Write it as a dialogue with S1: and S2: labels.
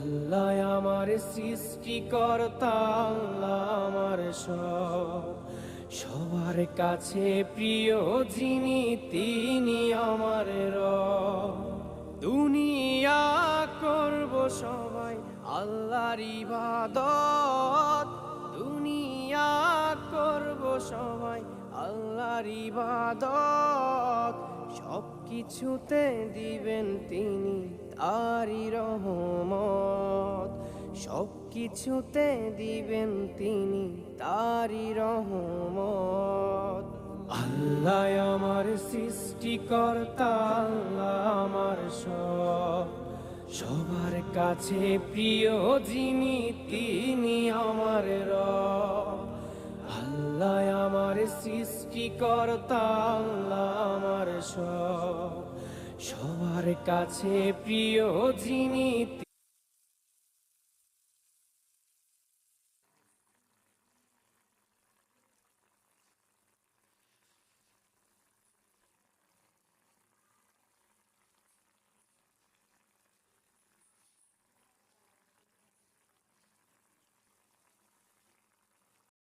S1: আল্লাহ আমার সৃষ্টিকর্তা, আল্লাহ আমার সব, সবার কাছে প্রিয় যিনি তিনি আমার রব। দুনিয়া করব সবাই আল্লাহর ইবাদত, দুনিয়া করব সবাই আল্লাহর ইবাদত, সব কিছুতে দিবেন তিনি তারই রহমত, সব কিছুতে দিবেন তিনি তারই রহমত। আল্লাহ আমার সৃষ্টিকর্তা, আল্লাহ আমার সব, সবার কাছে প্রিয় যিনি তিনি আমার রব। আল্লাহ আমার সৃষ্টিকর্তা, আল্লাহ আমার সব, সবার কাছে প্রিয় যিনি